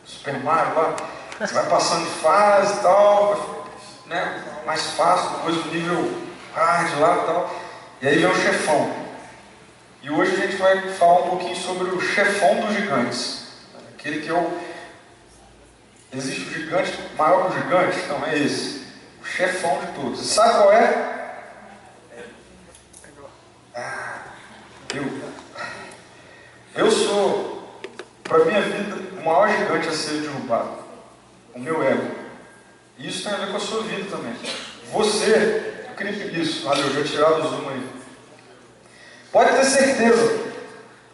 Super Mario lá, você vai passando de fase e tal, né? Mais fácil, depois o nível hard lá e tal, e aí vem o chefão. E hoje a gente vai falar um pouquinho sobre o chefão dos gigantes, aquele que é o... Existe o gigante maior que o gigante? Então é esse, o chefão de todos. E sabe qual é? Eu sou, para a minha vida, o maior gigante a ser derrubado. O meu ego. E isso tem a ver com a sua vida também. Você, eu queria pedir isso, valeu, já tiraram o zoom aí. Pode ter certeza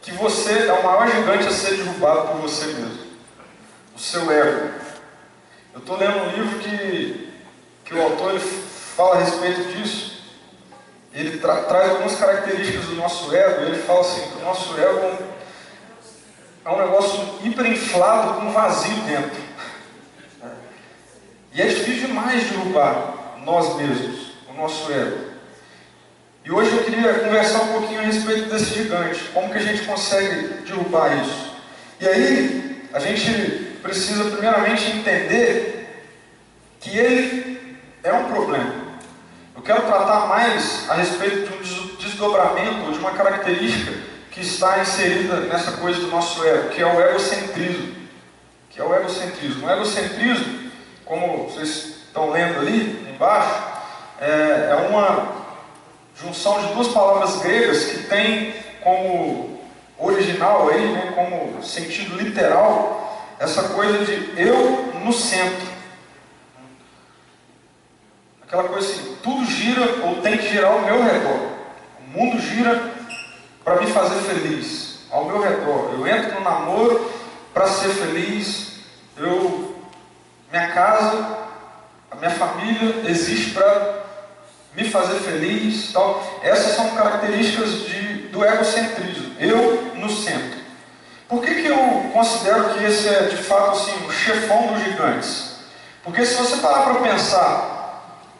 que você é o maior gigante a ser derrubado por você mesmo. O seu ego. Eu estou lendo um livro que o autor ele fala a respeito disso. Ele traz algumas características do nosso ego. Ele fala assim, que o nosso ego é um negócio hiperinflado com vazio dentro. E é difícil demais derrubar nós mesmos, o nosso ego. E hoje eu queria conversar um pouquinho a respeito desse gigante. Como que a gente consegue derrubar isso? E aí, a gente precisa primeiramente entender que ele é um problema. Eu quero tratar mais a respeito de um desdobramento, ou de uma característica que está inserida nessa coisa do nosso ego, que é o egocentrismo. Que é o egocentrismo. O egocentrismo, como vocês estão lendo ali embaixo, é uma junção de duas palavras gregas que tem como original aí, né, como sentido literal, essa coisa de eu no centro. Aquela coisa assim, tudo gira ou tem que girar ao meu redor. O mundo gira para me fazer feliz, ao meu redor. Eu entro no namoro para ser feliz, minha casa, a minha família existe para me fazer feliz, tal. Essas são características do egocentrismo, eu no centro. Por que eu considero que esse é de fato assim, o chefão dos gigantes? Porque se você parar para pensar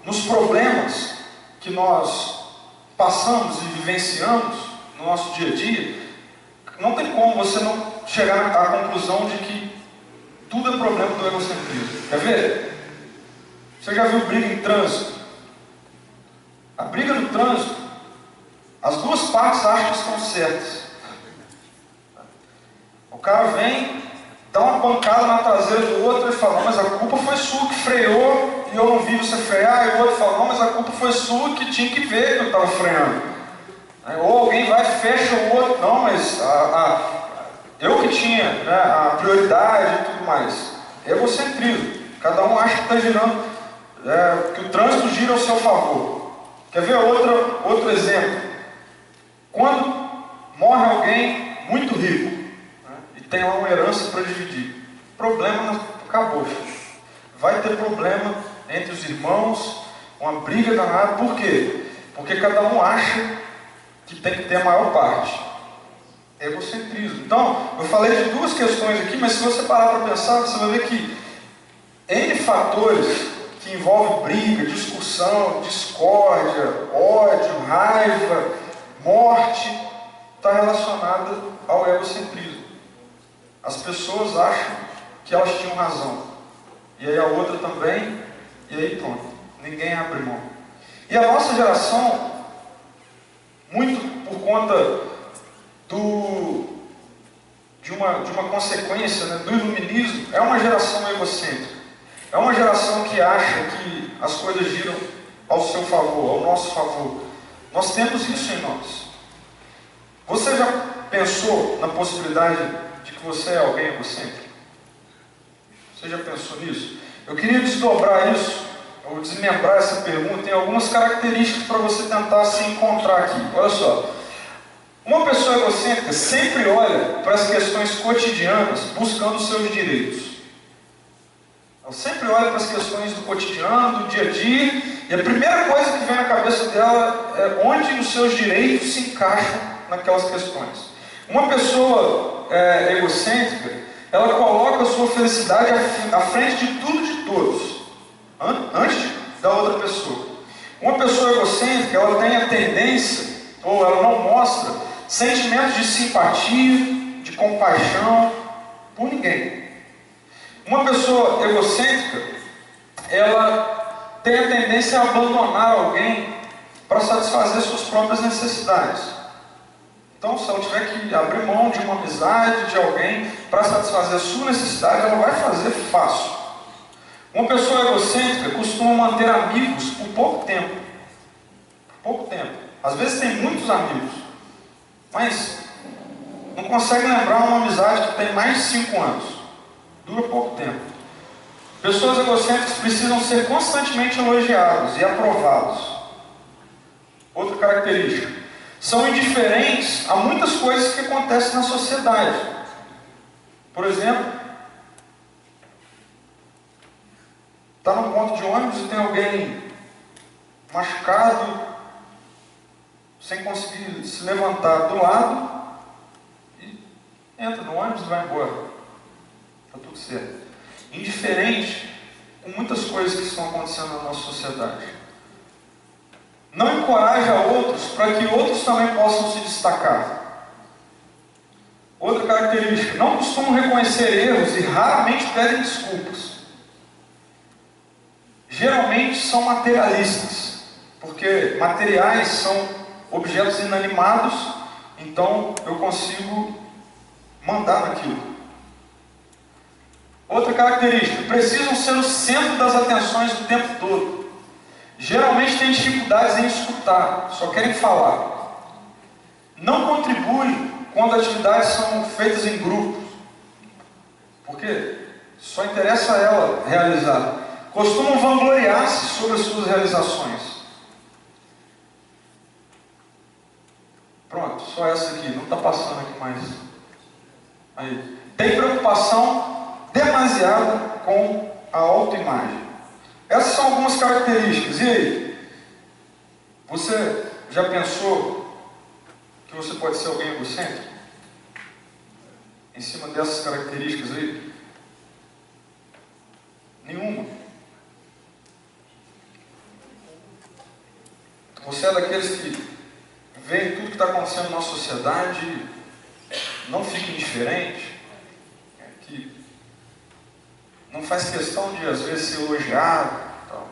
nos problemas que nós passamos e vivenciamos no nosso dia a dia, não tem como você não chegar à conclusão de que tudo é problema do egocentrismo. Quer ver? Você já viu briga em trânsito? A briga no trânsito, as duas partes acham que estão certas. O cara vem, dá uma pancada na traseira do outro e fala, mas a culpa foi sua que freou e eu não vi você frear. E o outro fala, não, mas a culpa foi sua que tinha que ver que eu estava freando. Ou alguém vai e fecha o outro, não, mas eu que tinha, né, a prioridade e tudo mais. Egocentrismo. Cada um acha que está girando, que o trânsito gira ao seu favor. Quer ver outro exemplo? Quando morre alguém muito rico, né, e tem lá uma herança para dividir, problema acabou. Vai ter problema entre os irmãos, uma briga danada. Por quê? Porque cada um acha que tem que ter a maior parte. Egocentrismo. Então, eu falei de duas questões aqui, mas se você parar para pensar, você vai ver que N fatores que envolvem briga, discussão, discórdia, ódio, raiva, morte, está relacionada ao egocentrismo. As pessoas acham que elas tinham razão. E aí a outra também, e aí pronto. Ninguém abre mão. E a nossa geração, muito por conta de uma consequência, né, do iluminismo, é uma geração egocêntrica. É uma geração que acha que as coisas giram ao seu favor, ao nosso favor. Nós temos isso em nós. Você já pensou na possibilidade de que você é alguém egocêntrico? Você já pensou nisso? Eu queria desdobrar isso, ou desmembrar essa pergunta. Tem algumas características para você tentar se encontrar aqui. Olha só. Uma pessoa egocêntrica sempre olha para as questões cotidianas buscando os seus direitos. Ela sempre olha para as questões do cotidiano, do dia a dia, e a primeira coisa que vem na cabeça dela é onde os seus direitos se encaixam naquelas questões. Uma pessoa egocêntrica, ela coloca a sua felicidade à frente de tudo e de todos, antes da outra pessoa. Uma pessoa egocêntrica, ela tem a tendência, ou ela não mostra, sentimentos de simpatia, de compaixão por ninguém. Uma pessoa egocêntrica, ela tem a tendência a abandonar alguém para satisfazer suas próprias necessidades. Então, se ela tiver que abrir mão de uma amizade, de alguém, para satisfazer a sua necessidade, ela vai fazer fácil. Uma pessoa egocêntrica costuma manter amigos por pouco tempo. Por pouco tempo. Às vezes tem muitos amigos, mas não consegue lembrar uma amizade que tem mais de 5 anos. Dura pouco tempo. Pessoas egocêntricas precisam ser constantemente elogiados e aprovados. Outra característica: são indiferentes a muitas coisas que acontecem na sociedade. Por exemplo, está num ponto de ônibus e tem alguém machucado, sem conseguir se levantar do lado, e entra no ônibus e vai embora. Está tudo certo. Indiferente com muitas coisas que estão acontecendo na nossa sociedade. Não encoraja outros para que outros também possam se destacar. Outra característica: não costumam reconhecer erros e raramente pedem desculpas. Geralmente são materialistas, porque materiais são objetos inanimados, então eu consigo mandar naquilo. Outra característica: precisam ser o centro das atenções o tempo todo. Geralmente têm dificuldades em escutar, só querem falar. Não contribuem quando atividades são feitas em grupos, porque só interessa a ela realizar. Costumam vangloriar-se sobre as suas realizações. Pronto, só essa aqui, não está passando aqui mais. Aí. Tem preocupação demasiada com a autoimagem. Essas são algumas características. E aí? Você já pensou que você pode ser alguém egocêntrico? Em cima dessas características aí? Nenhuma. Você é daqueles que vê tudo que está acontecendo na nossa sociedade, não fica indiferente, que não faz questão de, às vezes, ser elogiado. Tal.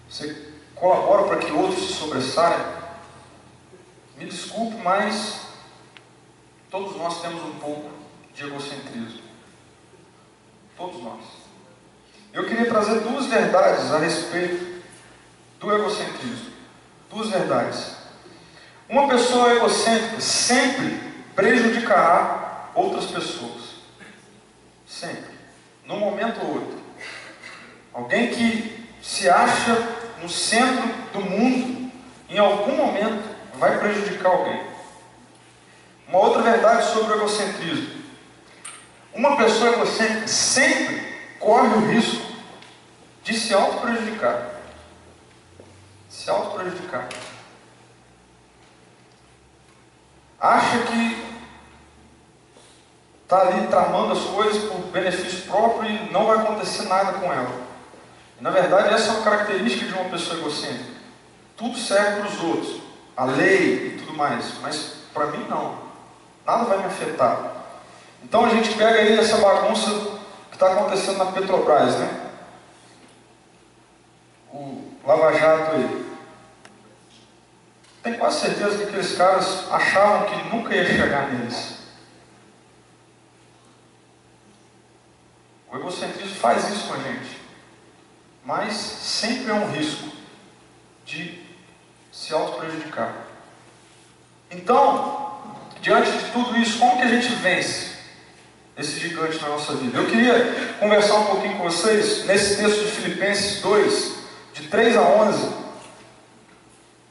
Você colabora para que outros se sobressaiam. Me desculpe, mas todos nós temos um pouco de egocentrismo. Todos nós. Eu queria trazer 2 verdades a respeito do egocentrismo. 2 verdades. Uma pessoa egocêntrica sempre prejudicará outras pessoas. Sempre. Num momento ou outro. Alguém que se acha no centro do mundo, em algum momento, vai prejudicar alguém. Uma outra verdade sobre o egocentrismo: uma pessoa egocêntrica sempre corre o risco de se auto-prejudicar. Se auto-prejudicar. Acha que está ali tramando as coisas por benefício próprio e não vai acontecer nada com ela. E, na verdade, essa é uma característica de uma pessoa egocêntrica. Tudo serve para os outros, a lei e tudo mais, mas para mim não. Nada vai me afetar. Então a gente pega aí essa bagunça que está acontecendo na Petrobras, né? O Lava Jato aí. Tenho quase certeza que aqueles caras achavam que nunca ia chegar neles. O egocentrismo faz isso com a gente, mas sempre é um risco de se auto-prejudicar. Então, diante de tudo isso, como que a gente vence esse gigante na nossa vida? Eu queria conversar um pouquinho com vocês nesse texto de Filipenses 2, de 3 a 11.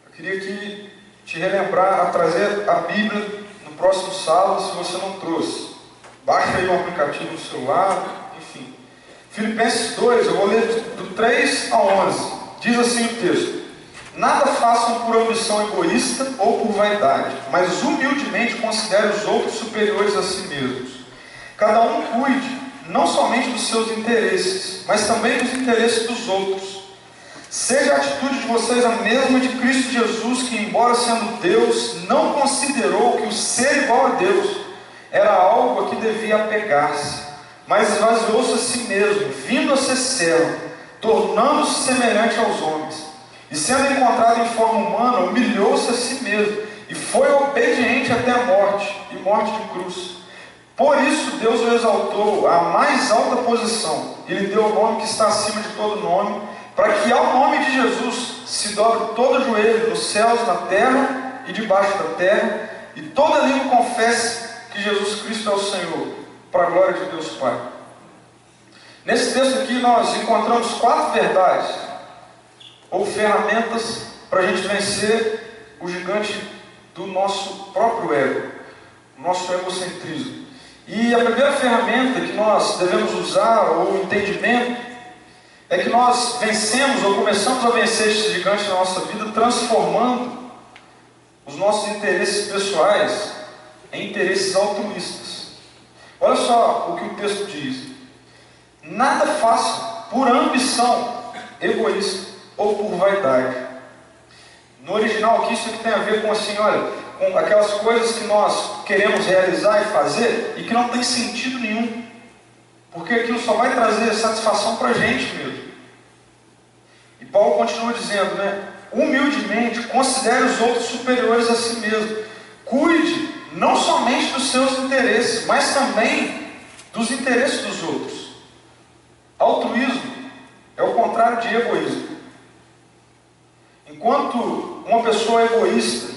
Eu queria aqui te relembrar a trazer a Bíblia no próximo sábado, se você não trouxe. Baixa aí o aplicativo no celular. Enfim, Filipenses 2, eu vou ler do 3 a 11. Diz assim o texto: nada façam por ambição egoísta ou por vaidade, mas humildemente considerem os outros superiores a si mesmos. Cada um cuide não somente dos seus interesses, mas também dos interesses dos outros. Seja a atitude de vocês a mesma de Cristo Jesus, que, embora sendo Deus, não considerou que o ser igual a Deus era algo a que devia apegar-se, mas esvaziou-se a si mesmo, vindo a ser servo, tornando-se semelhante aos homens. E sendo encontrado em forma humana, humilhou-se a si mesmo, e foi obediente até a morte, e morte de cruz. Por isso Deus o exaltou à mais alta posição, e lhe deu o nome que está acima de todo nome, para que ao nome de Jesus se dobre todo joelho, nos céus, na terra e debaixo da terra, e toda língua confesse que Jesus Cristo é o Senhor, para a glória de Deus Pai. Nesse texto aqui nós encontramos 4 verdades, ou ferramentas, para a gente vencer o gigante do nosso próprio ego, o nosso egocentrismo. E a primeira ferramenta que nós devemos usar, ou o entendimento, é que nós vencemos, ou começamos a vencer esse gigante na nossa vida, transformando os nossos interesses pessoais em interesses altruístas. Olha só o que o texto diz: nada façam por ambição egoísta ou por vaidade. No original aqui, isso aqui tem a ver com assim, olha, com aquelas coisas que nós queremos realizar e fazer e que não tem sentido nenhum, porque aquilo só vai trazer satisfação para a gente mesmo. E Paulo continua dizendo, né? Humildemente, considere os outros superiores a si mesmo. Cuide não somente dos seus interesses, mas também dos interesses dos outros. Altruísmo é o contrário de egoísmo. Enquanto uma pessoa egoísta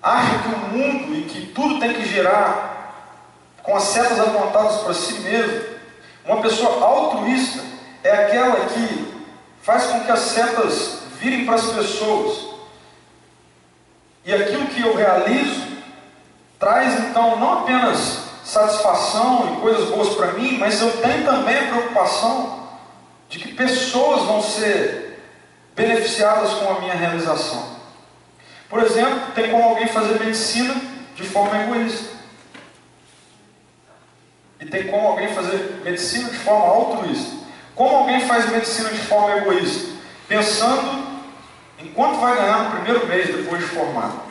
acha que o mundo e que tudo tem que girar com as setas apontadas para si mesmo, uma pessoa altruísta é aquela que faz com que as setas virem para as pessoas. E aquilo que eu realizo traz então não apenas satisfação e coisas boas para mim, mas eu tenho também a preocupação de que pessoas vão ser beneficiadas com a minha realização. Por exemplo, tem como alguém fazer medicina de forma egoísta. E tem como alguém fazer medicina de forma altruísta. Como alguém faz medicina de forma egoísta? Pensando em quanto vai ganhar no primeiro mês depois de formado.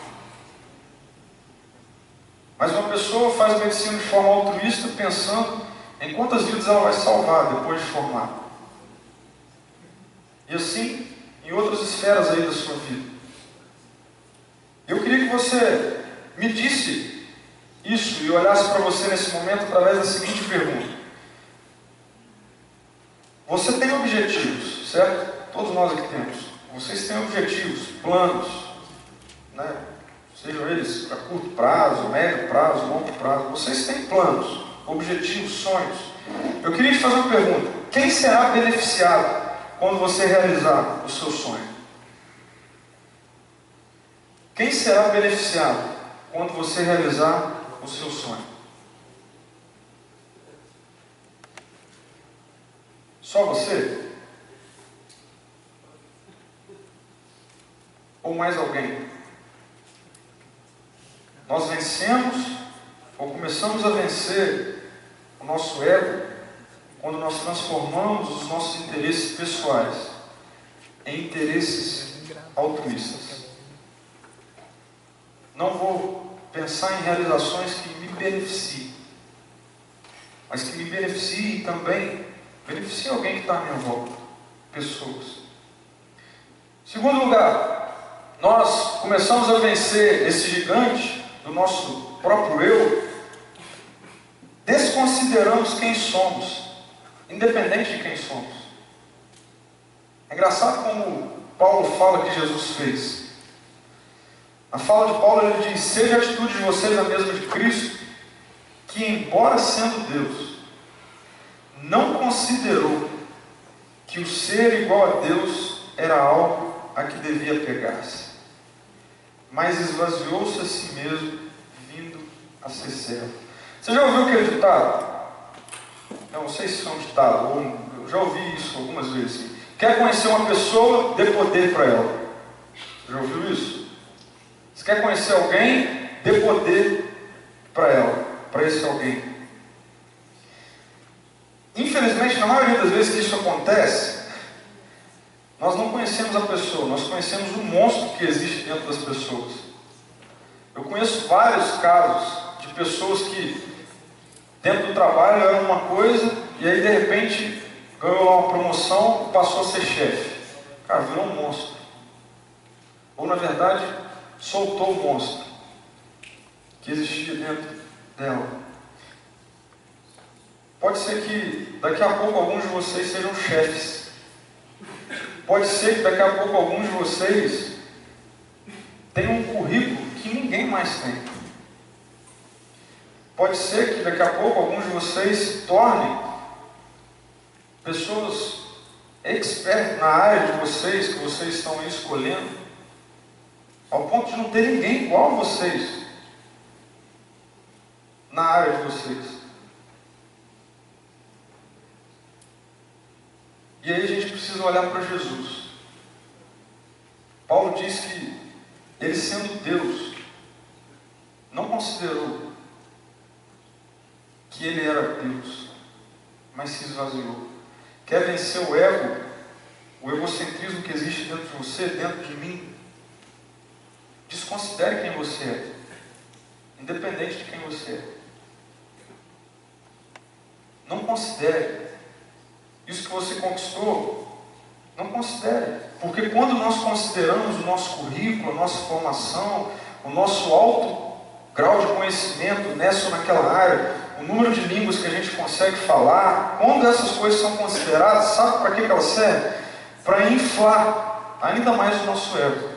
Mas uma pessoa faz medicina de forma altruísta pensando em quantas vidas ela vai salvar depois de formado. E assim, em outras esferas aí da sua vida. Eu queria que você me disse isso e olhasse para você nesse momento através da seguinte pergunta. Você tem objetivos, certo? Todos nós aqui temos. Vocês têm objetivos, planos, né? Sejam eles a curto prazo, médio prazo, longo prazo. Vocês têm planos, objetivos, sonhos. Eu queria te fazer uma pergunta. Quem será beneficiado quando você realizar o seu sonho? Quem será beneficiado quando você realizar o seu sonho? Só você? Ou mais alguém? Nós vencemos ou começamos a vencer o nosso ego quando nós transformamos os nossos interesses pessoais em interesses altruístas. Não vou pensar em realizações que me beneficiem, mas que me beneficiem também, beneficiem alguém que está à minha volta, pessoas. Segundo lugar, nós começamos a vencer esse gigante do nosso próprio eu, desconsideramos quem somos, independente de quem somos. É engraçado como Paulo fala que Jesus fez. Na fala de Paulo ele diz: seja a atitude de vocês a mesma de Cristo, que embora sendo Deus, não considerou que o ser igual a Deus era algo a que devia pegar-se, mas esvaziou-se a si mesmo, vindo a ser servo. Você já ouviu aquele ditado? Eu não sei se é um ditado, ou eu já ouvi isso algumas vezes. Quer conhecer uma pessoa, dê poder para ela. Você já ouviu isso? Você quer conhecer alguém, dê poder para ela, para esse alguém. Infelizmente, na maioria das vezes que isso acontece, nós não conhecemos a pessoa, nós conhecemos o monstro que existe dentro das pessoas. Eu conheço vários casos de pessoas que dentro do trabalho eram uma coisa e aí de repente ganhou lá uma promoção e passou a ser chefe. Cara, virou um monstro. Ou na verdade, soltou o monstro que existia dentro dela. Pode ser que daqui a pouco alguns de vocês sejam chefes. Pode ser que daqui a pouco alguns de vocês tenham um currículo que ninguém mais tem. Pode ser que daqui a pouco alguns de vocês se tornem pessoas expertas na área de vocês, que vocês estão escolhendo, ao ponto de não ter ninguém igual a vocês na área de vocês. E aí a gente precisa olhar para Jesus. Paulo diz que ele, sendo Deus, não considerou que ele era Deus, mas se esvaziou. Quer vencer o ego, o egocentrismo que existe dentro de você, dentro de mim? Desconsidere quem você é, independente de quem você é. Não considere. Isso que você conquistou, não considere. Porque quando nós consideramos o nosso currículo, a nossa formação, o nosso alto grau de conhecimento nessa ou naquela área, o número de línguas que a gente consegue falar, quando essas coisas são consideradas, sabe para que elas servem? Para inflar ainda mais o nosso ego.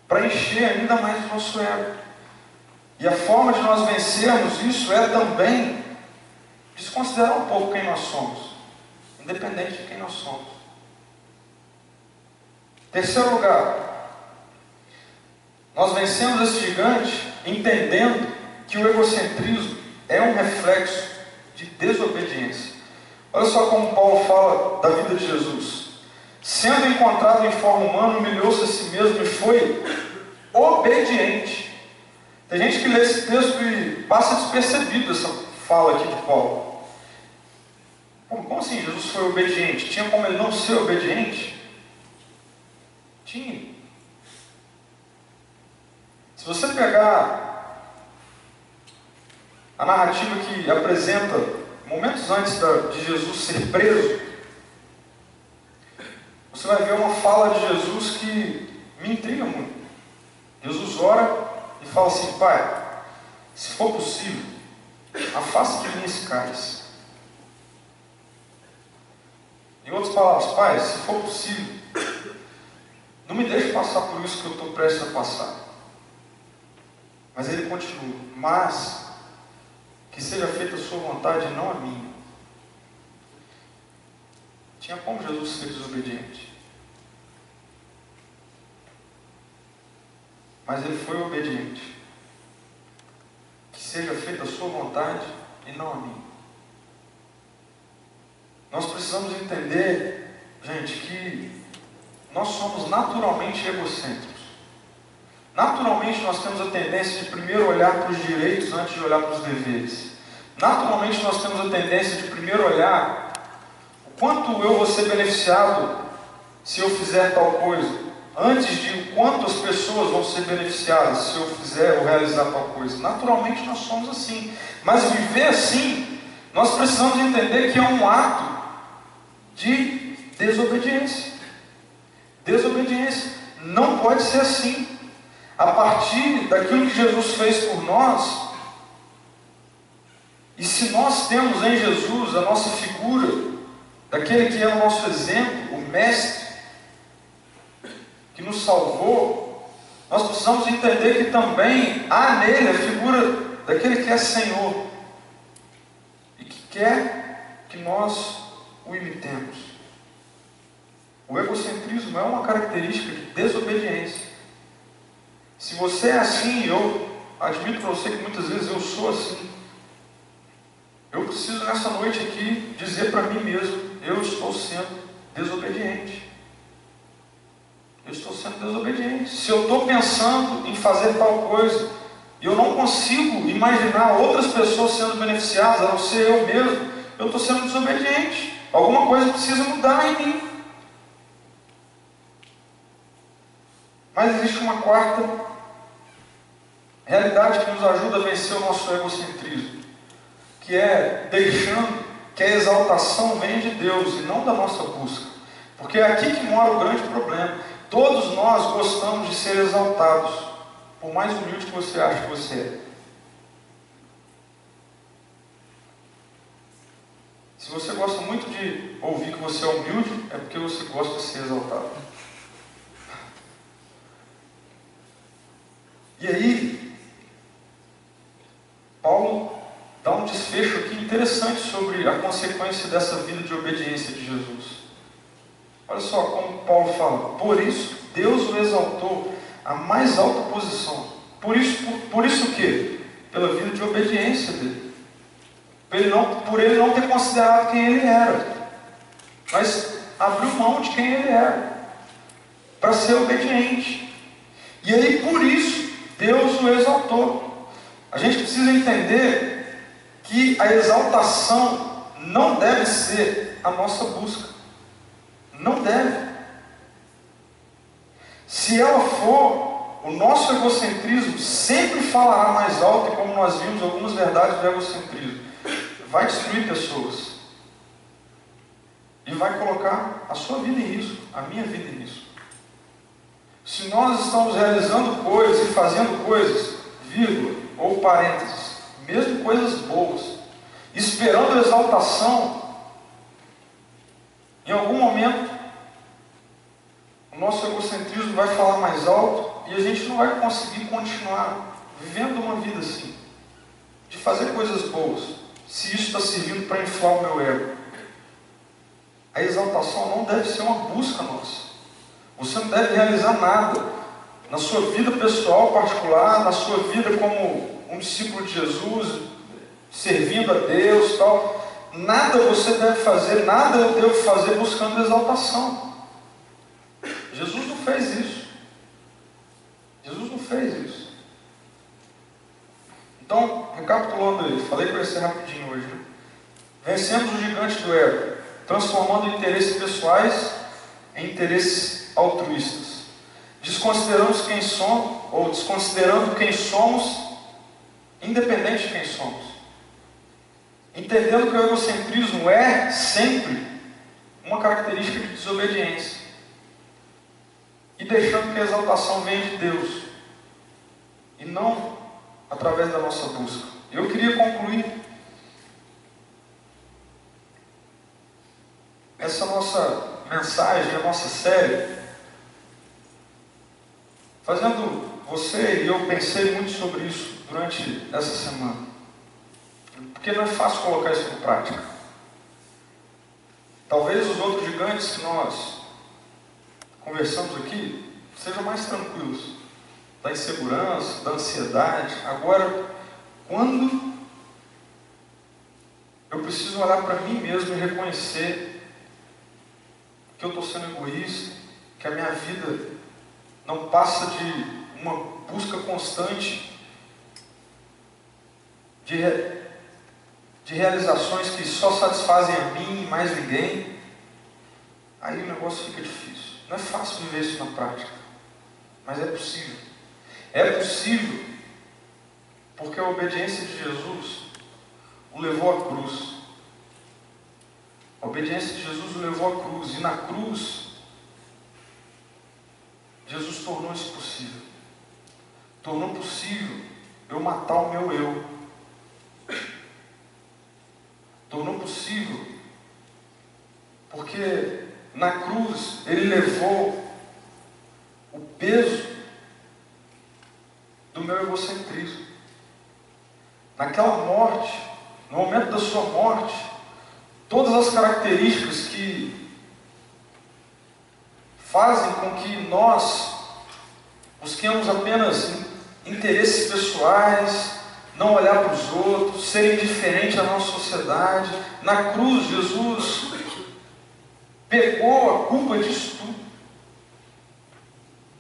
Para encher ainda mais o nosso ego. E a forma de nós vencermos isso é também desconsiderar um pouco quem nós somos, independente de quem nós somos. Terceiro lugar, nós vencemos esse gigante entendendo que o egocentrismo é um reflexo de desobediência. Olha só como Paulo fala da vida de Jesus. Sendo encontrado em forma humana, humilhou-se a si mesmo e foi obediente. Tem gente que lê esse texto e passa despercebido essa fala aqui de Paulo. Como assim Jesus foi obediente? Tinha como ele não ser obediente? Tinha. Se você pegar a narrativa que apresenta momentos antes de Jesus ser preso, você vai ver uma fala de Jesus que me intriga muito. Jesus ora e fala assim: Pai, se for possível, afasta de mim esse cálice. Em outras palavras, Pai, se for possível, não me deixe passar por isso que eu estou prestes a passar. Mas ele continua: mas que seja feita a sua vontade e não a minha. Tinha como Jesus ser desobediente, mas ele foi obediente. Que seja feita a sua vontade e não a minha. Nós precisamos entender, gente, que nós somos naturalmente egocêntricos. Naturalmente nós temos a tendência de primeiro olhar para os direitos antes de olhar para os deveres. Naturalmente nós temos a tendência de primeiro olhar o quanto eu vou ser beneficiado se eu fizer tal coisa, antes de o quanto as pessoas vão ser beneficiadas se eu fizer ou realizar tal coisa. Naturalmente nós somos assim. Mas viver assim, nós precisamos entender que é um ato de desobediência. Desobediência. Não pode ser assim. A partir daquilo que Jesus fez por nós, e se nós temos em Jesus a nossa figura, daquele que é o nosso exemplo, o Mestre, que nos salvou, nós precisamos entender que também há nele a figura daquele que é Senhor, e que quer que nós o imitemos. O egocentrismo é uma característica de desobediência. Se você é assim, eu admito para você que muitas vezes eu sou assim. Eu preciso nessa noite aqui dizer para mim mesmo: eu estou sendo desobediente. Eu estou sendo desobediente. Se eu estou pensando em fazer tal coisa, e eu não consigo imaginar outras pessoas sendo beneficiadas, a não ser eu mesmo, eu estou sendo desobediente. Alguma coisa precisa mudar em mim. Mas existe uma quarta realidade que nos ajuda a vencer o nosso egocentrismo, que é deixando que a exaltação vem de Deus e não da nossa busca. Porque é aqui que mora o grande problema. Todos nós gostamos de ser exaltados, por mais humilde que você ache que você é. Se você gosta muito de ouvir que você é humilde, é porque você gosta de ser exaltado. E aí, Paulo dá um desfecho aqui interessante sobre a consequência dessa vida de obediência de Jesus. Olha só como Paulo fala: por isso Deus o exaltou à mais alta posição. Por isso o quê? Pela vida de obediência dele. Por ele não ter considerado quem ele era, mas abriu mão de quem ele era, para ser obediente. E aí por isso Deus o exaltou. A gente precisa entender que a exaltação não deve ser a nossa busca. Não deve. Se ela for, o nosso egocentrismo sempre falará mais alto, e como nós vimos algumas verdades do egocentrismo, vai destruir pessoas. E vai colocar a sua vida em risco, a minha vida em risco. Se nós estamos realizando coisas e fazendo coisas, vírgula, ou parênteses, mesmo coisas boas, esperando a exaltação, em algum momento, o nosso egocentrismo vai falar mais alto e a gente não vai conseguir continuar vivendo uma vida assim, de fazer coisas boas, se isso está servindo para inflar o meu ego. A exaltação não deve ser uma busca nossa. Você não deve realizar nada na sua vida pessoal particular, na sua vida como um discípulo de Jesus, servindo a Deus, tal. Nada você deve fazer, nada eu devo fazer buscando exaltação. Jesus não fez isso. Jesus não fez isso. Então, recapitulando aí, falei para você rapidinho hoje, né? Vencemos o gigante do ego, transformando interesses pessoais em interesses altruístas. Desconsiderando quem somos, independente de quem somos. Entendendo que o egocentrismo é sempre uma característica de desobediência. E deixando que a exaltação venha de Deus, e não através da nossa busca. Eu queria concluir essa nossa mensagem, a nossa série, fazendo você, e eu pensei muito sobre isso durante essa semana, porque não é fácil colocar isso em prática. Talvez os outros gigantes que nós conversamos aqui sejam mais tranquilos, da insegurança, da ansiedade. Agora, quando eu preciso olhar para mim mesmo e reconhecer que eu estou sendo egoísta, que a minha vida não passa de uma busca constante de realizações que só satisfazem a mim e mais ninguém, aí o negócio fica difícil. Não é fácil viver isso na prática, mas é possível. É possível porque a obediência de Jesus o levou à cruz. A obediência de Jesus o levou à cruz, e na cruz Jesus tornou isso possível. Tornou possível eu matar o meu eu. Tornou possível porque na cruz Ele levou o peso do meu egocentrismo. Naquela morte, no momento da sua morte, todas as características que fazem com que nós busquemos apenas interesses pessoais, não olhar para os outros, ser indiferente à nossa sociedade. Na cruz, Jesus pegou a culpa disso tudo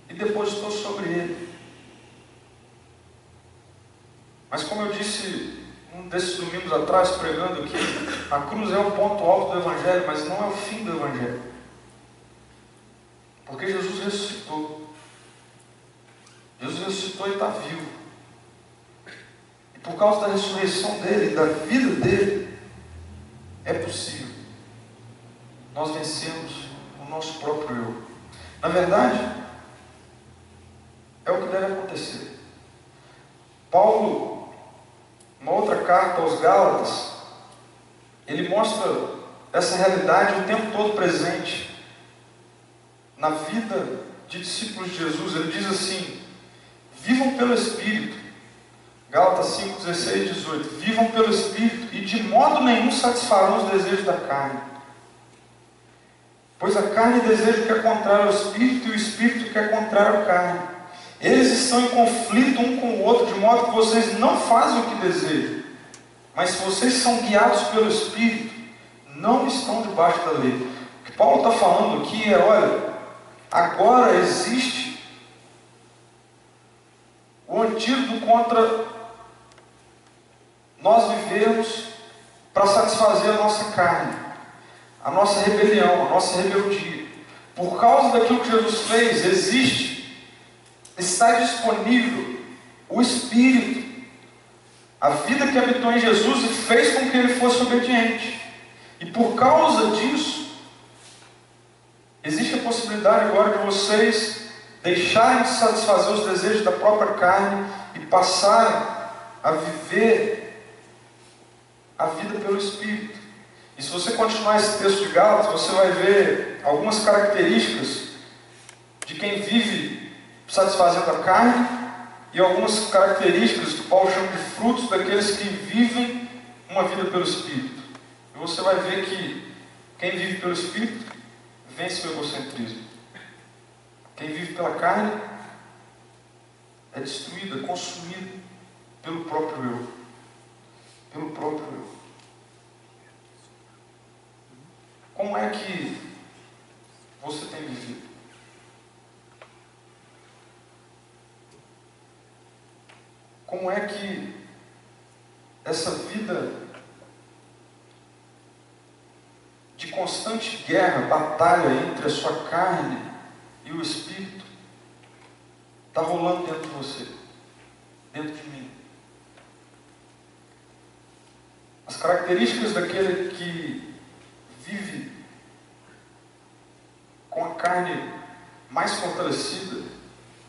e depositou sobre Ele. Mas como eu disse um desses domingos atrás, pregando aqui, a cruz é o ponto alto do Evangelho, mas não é o fim do Evangelho. Porque Jesus ressuscitou. Jesus ressuscitou e está vivo. E por causa da ressurreição dele, da vida dele, É possível. Nós vencemos o nosso próprio eu. Na verdade, é o que deve acontecer. Paulo, numa outra carta aos Gálatas, ele mostra essa realidade o tempo todo presente na vida de discípulos de Jesus. Ele diz assim: vivam pelo Espírito. Gálatas 5, 16 e 18. Vivam pelo Espírito e de modo nenhum satisfarão os desejos da carne. Pois a carne deseja o que é contrário ao Espírito e o Espírito o que é contrário à carne. Eles estão em conflito um com o outro, de modo que vocês não fazem o que desejam. Mas se vocês são guiados pelo Espírito, não estão debaixo da lei. O que Paulo está falando aqui é, olha, agora existe o antídoto contra nós vivermos para satisfazer a nossa carne, a nossa rebelião, a nossa rebeldia. Por causa daquilo que Jesus fez, está disponível o Espírito, a vida que habitou em Jesus e fez com que ele fosse obediente. E por causa disso, existe a possibilidade agora de vocês deixarem de satisfazer os desejos da própria carne e passarem a viver a vida pelo Espírito. E se você continuar esse texto de Gálatas, você vai ver algumas características de quem vive satisfazendo a carne e algumas características que Paulo chama de frutos daqueles que vivem uma vida pelo Espírito. E você vai ver que quem vive pelo Espírito vence o egocentrismo. Quem vive pela carne é destruído, é consumido pelo próprio eu. Pelo próprio eu. Como é que você tem vivido? Como é que essa vida de constante guerra, batalha entre a sua carne e o Espírito está rolando dentro de você, dentro de mim? As características daquele que vive com a carne mais fortalecida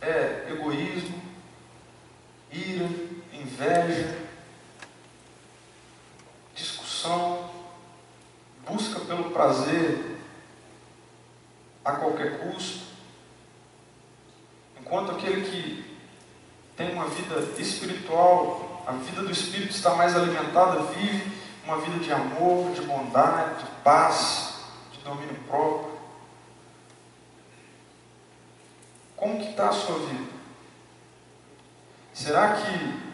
é egoísmo, ira, inveja, discussão, busca pelo prazer a qualquer custo, enquanto aquele que tem uma vida espiritual, a vida do Espírito está mais alimentada, vive uma vida de amor, de bondade, de paz, de domínio próprio. Como que está a sua vida? Será que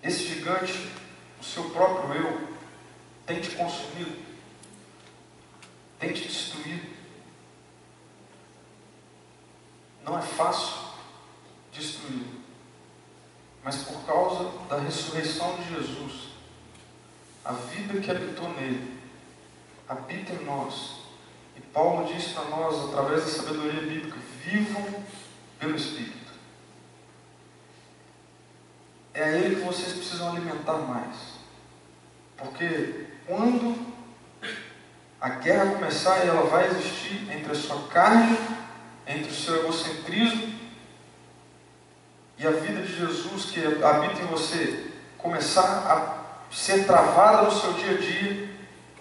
esse gigante, o seu próprio eu, tem te consumido? Tem te destruído? Não é fácil destruí-lo, mas por causa da ressurreição de Jesus, a vida que habitou nele habita em nós. E Paulo diz para nós, através da sabedoria bíblica: vivam pelo Espírito. É a ele que vocês precisam alimentar mais. Porque quando a guerra começar, e ela vai existir entre a sua carne, entre o seu egocentrismo e a vida de Jesus que habita em você, começar a ser travada no seu dia a dia,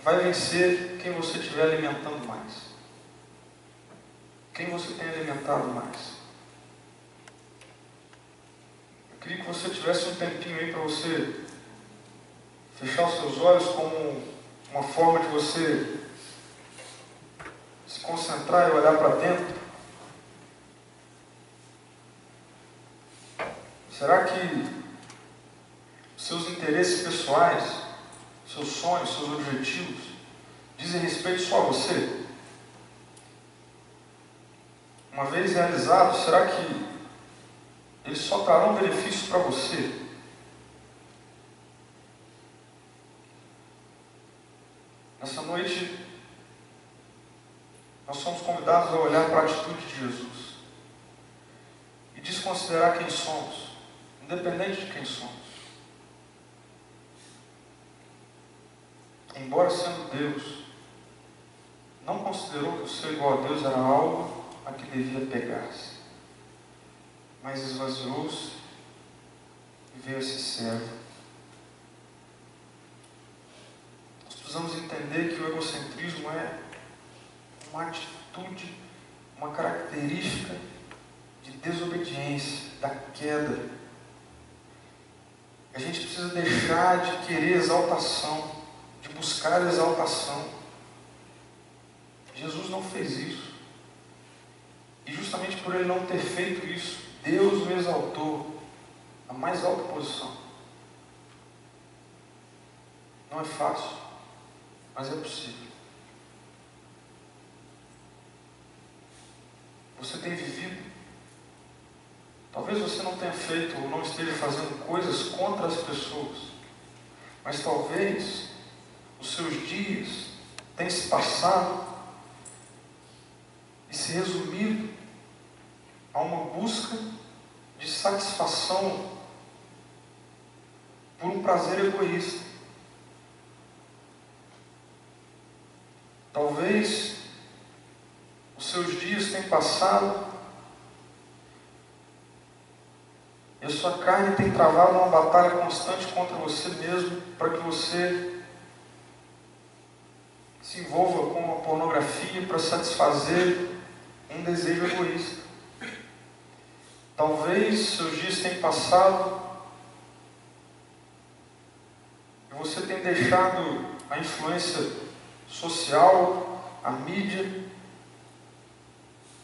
vai vencer quem você estiver alimentando mais. Quem você tem alimentado mais. Eu queria que você tivesse um tempinho aí para você fechar os seus olhos como uma forma de você se concentrar e olhar para dentro. Será que seus interesses pessoais, seus sonhos, seus objetivos dizem respeito só a você? Uma vez realizados, será que eles só trarão benefícios para você? Nessa noite, nós somos convidados a olhar para a atitude de Jesus e desconsiderar quem somos, independente de quem somos. embora sendo Deus, não considerou que o ser igual a Deus era algo a que devia pegar-se, mas esvaziou-se e veio a ser servo. Nós precisamos entender que o egocentrismo é uma atitude, uma característica de desobediência, da queda. A gente precisa deixar de querer exaltação, de buscar exaltação. Jesus não fez isso. E justamente por ele não ter feito isso, Deus o exaltou à mais alta posição. Não é fácil, mas é possível. Você tem vivido. Talvez você não tenha feito ou não esteja fazendo coisas contra as pessoas, mas talvez os seus dias tenham se passado e se resumido a uma busca de satisfação por um prazer egoísta. Talvez os seus dias tenham passado e a sua carne tem travado uma batalha constante contra você mesmo, para que você se envolva com a pornografia para satisfazer um desejo egoísta. Talvez seus dias tenham passado e você tenha deixado a influência social, a mídia,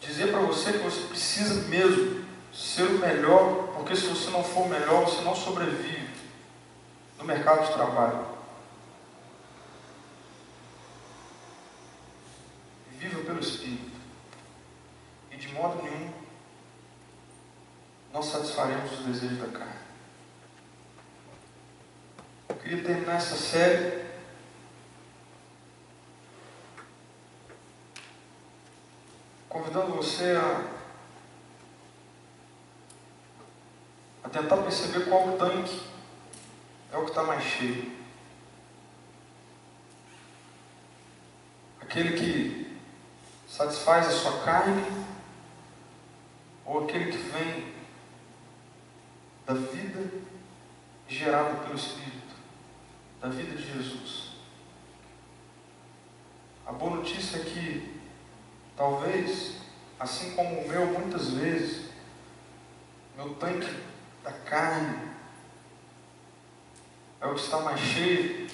dizer para você que você precisa mesmo ser o melhor, porque se você não for o melhor, você não sobrevive no mercado de trabalho. Viva pelo Espírito. E de modo nenhum nós satisfaremos os desejos da carne. Eu queria terminar essa série convidando você a tentar perceber qual tanque é o que está mais cheio. Aquele que satisfaz a sua carne ou aquele que vem da vida gerada pelo Espírito, da vida de Jesus. A boa notícia é que talvez, assim como o meu, muitas vezes, meu tanque da carne é o que está mais cheio.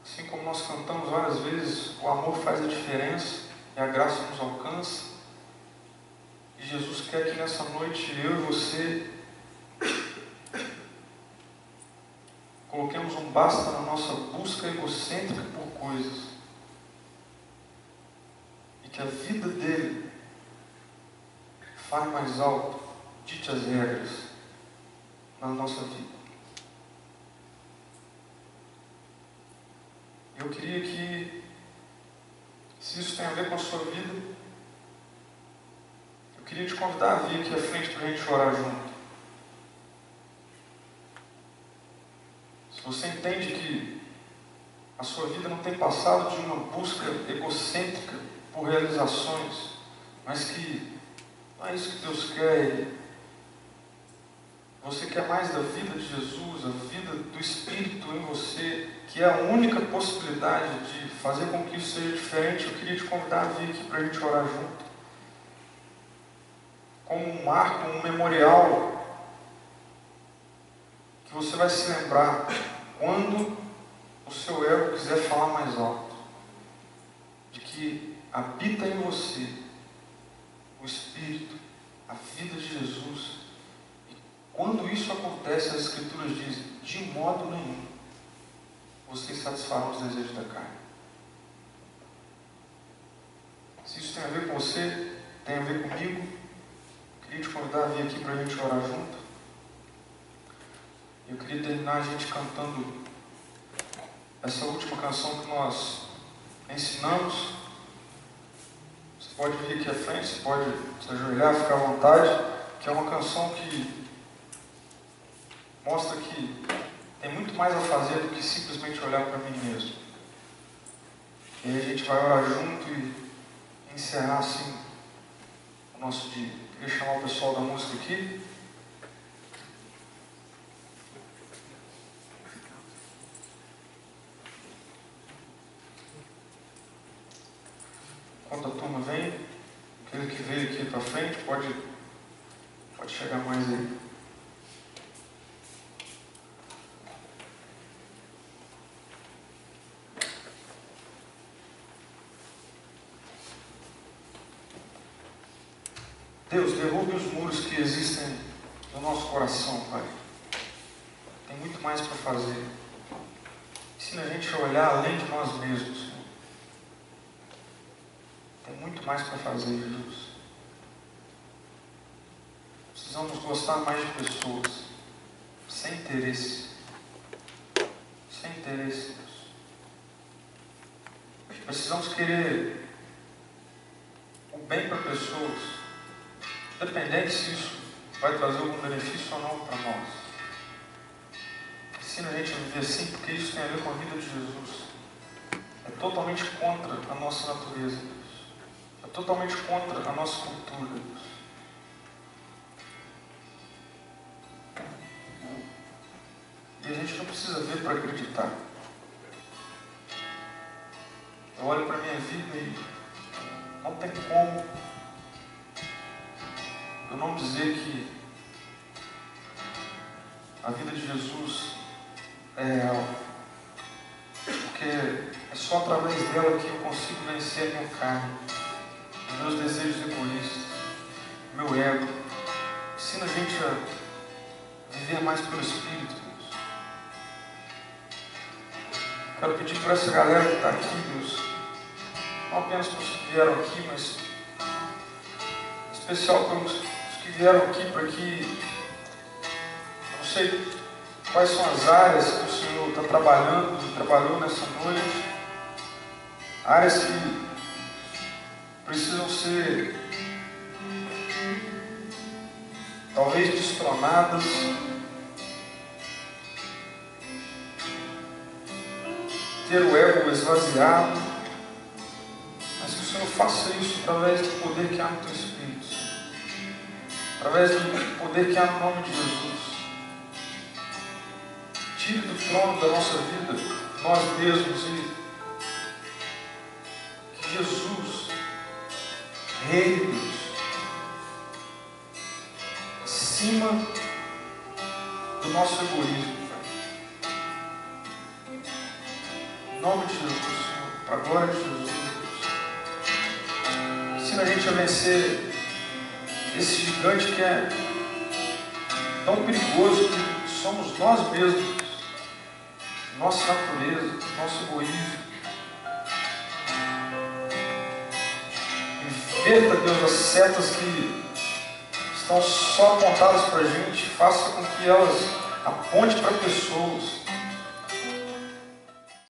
Assim como nós cantamos várias vezes, o amor faz a diferença e a graça nos alcança. E Jesus quer que nessa noite eu e você coloquemos um basta na nossa busca egocêntrica por coisas. E que a vida dele fale mais alto, dite as regras na nossa vida. Eu queria que, se isso tem a ver com a sua vida, eu queria te convidar a vir aqui à frente para a gente orar junto. Se você entende que a sua vida não tem passado de uma busca egocêntrica por realizações, mas que não é isso que Deus quer, você quer mais da vida de Jesus, a vida do Espírito em você, que é a única possibilidade de fazer com que isso seja diferente, eu queria te convidar a vir aqui para a gente orar junto. Como um marco, um memorial, que você vai se lembrar quando o seu ego quiser falar mais alto, de que habita em você o Espírito, a vida de Jesus. E quando isso acontece, as Escrituras dizem, de modo nenhum vocês satisfarão os desejos da carne. Se isso tem a ver com você, tem a ver comigo, eu queria te convidar a vir aqui para a gente orar junto. Eu queria terminar a gente cantando essa última canção que nós ensinamos. Você pode vir aqui à frente, você pode se ajoelhar, ficar à vontade, que é uma canção que mostra que tem muito mais a fazer do que simplesmente olhar para mim mesmo. E aí a gente vai orar junto e encerrar assim o nosso dia. Queria chamar o pessoal da música aqui. Enquanto a turma vem, aquele que veio aqui para frente pode chegar mais aí. Deus, derrube os muros que existem no nosso coração, Pai. Tem muito mais para fazer. Ensina a gente a olhar além de nós mesmos, Senhor. Tem muito mais para fazer, Jesus. Precisamos gostar mais de pessoas, sem interesse. Sem interesse, Deus. Precisamos querer o bem para pessoas, independente se isso vai trazer algum benefício ou não para nós. Ensina a gente a viver assim, porque isso tem a ver com a vida de Jesus. É totalmente contra a nossa natureza, Deus. É totalmente contra a nossa cultura, Deus. E a gente não precisa ver para acreditar. Eu olho para a minha vida e não tem como eu não dizer que a vida de Jesus é real. Porque é só através dela que eu consigo vencer a minha carne, os meus desejos egoístas, o meu ego. Ensina a gente a viver mais pelo Espírito, Deus. Quero pedir para essa galera que está aqui, Deus, não apenas para os que vieram aqui, mas em especial para os que vieram aqui para que, não sei quais são as áreas que o Senhor está trabalhou nessa noite, áreas que precisam ser talvez destronadas, ter o ego esvaziado, mas que o Senhor faça isso através do poder que há no Teu Espírito, através do poder que há no nome de Jesus. Tire do trono da nossa vida nós mesmos e que Jesus reine, Deus, acima do nosso egoísmo. Em nome de Jesus, Senhor, para a glória de Jesus, Deus. Ensina a gente a vencer esse gigante que é tão perigoso, que somos nós mesmos, nossa natureza, nosso egoísmo. Inverta, Deus, as setas que estão só apontadas para a gente, faça com que elas apontem para pessoas.